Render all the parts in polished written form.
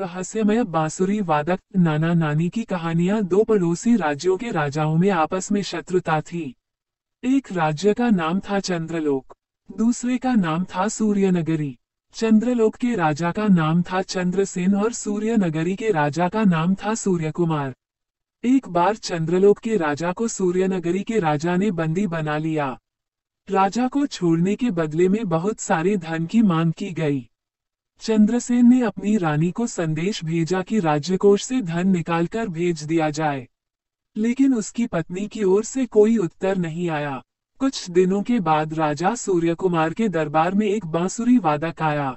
रहस्यमय बांसुरी वादक नाना नानी की कहानियां। दो पड़ोसी राज्यों के राजाओं में आपस में शत्रुता थी। एक राज्य का नाम था चंद्रलोक, दूसरे का नाम था सूर्यनगरी। चंद्रलोक के राजा का नाम था चंद्रसेन और सूर्यनगरी के राजा का नाम था सूर्यकुमार। एक बार चंद्रलोक के राजा को सूर्यनगरी के राजा ने बंदी बना लिया। राजा को छोड़ने के बदले में बहुत सारे धन की मांग की गई। चंद्रसेन ने अपनी रानी को संदेश भेजा कि राज्यकोष से धन निकालकर भेज दिया जाए, लेकिन उसकी पत्नी की ओर से कोई उत्तर नहीं आया। कुछ दिनों के बाद राजा सूर्यकुमार के दरबार में एक बांसुरी वादक आया।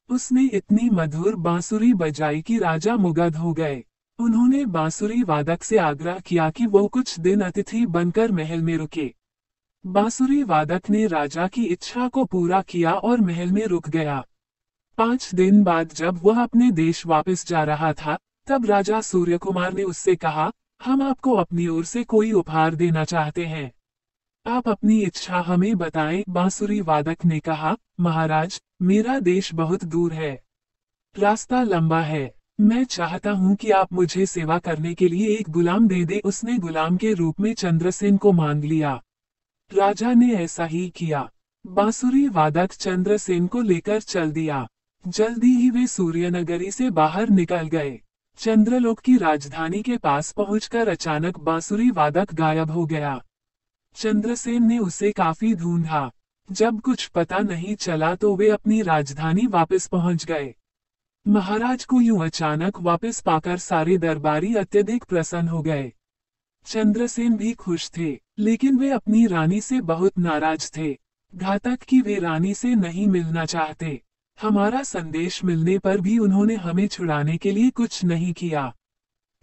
उसने इतनी मधुर बांसुरी बजाई कि राजा मुग्ध हो गए। उन्होंने बांसुरी वादक से आग्रह किया कि वो कुछ दिन अतिथि बनकर महल में रुके। बांसुरी वादक ने राजा की इच्छा को पूरा किया और महल में रुक गया। 5 दिन बाद जब वह अपने देश वापस जा रहा था, तब राजा सूर्यकुमार ने उससे कहा, हम आपको अपनी ओर से कोई उपहार देना चाहते हैं। आप अपनी इच्छा हमें बताएं। बांसुरी वादक ने कहा, महाराज, मेरा देश बहुत दूर है, रास्ता लंबा है। मैं चाहता हूं कि आप मुझे सेवा करने के लिए एक गुलाम दे दे। उसने गुलाम के रूप में चंद्रसेन को मांग लिया। राजा ने ऐसा ही किया। बांसुरी वादक चंद्रसेन को लेकर चल दिया। जल्दी ही वे सूर्यनगरी से बाहर निकल गए। चंद्रलोक की राजधानी के पास पहुंचकर अचानक बांसुरी वादक गायब हो गया। चंद्रसेन ने उसे काफी ढूंढा। जब कुछ पता नहीं चला तो वे अपनी राजधानी वापस पहुंच गए। महाराज को यूं अचानक वापस पाकर सारे दरबारी अत्यधिक प्रसन्न हो गए। चंद्रसेन भी खुश थे, लेकिन वे अपनी रानी से बहुत नाराज थे। घातक कि वे रानी से नहीं मिलना चाहते। हमारा संदेश मिलने पर भी उन्होंने हमें छुड़ाने के लिए कुछ नहीं किया,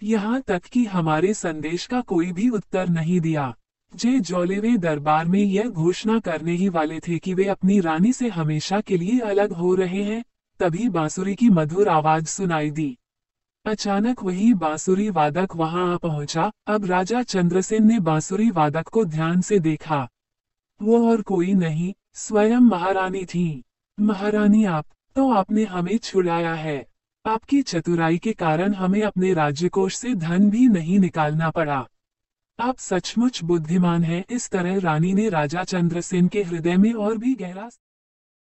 यहाँ तक कि हमारे संदेश का कोई भी उत्तर नहीं दिया। जे जौले वे दरबार में यह घोषणा करने ही वाले थे कि वे अपनी रानी से हमेशा के लिए अलग हो रहे हैं, तभी बांसुरी की मधुर आवाज सुनाई दी। अचानक वही बांसुरी वादक वहां आ पहुंचा। अब राजा चंद्रसेन ने बांसुरी वादक को ध्यान से देखा। वो और कोई नहीं, स्वयं महारानी थी। महारानी, आप तो आपने हमें छुड़ाया है। आपकी चतुराई के कारण हमें अपने राज्यकोष से धन भी नहीं निकालना पड़ा। आप सचमुच बुद्धिमान हैं। इस तरह रानी ने राजा चंद्रसेन के हृदय में और भी गहरा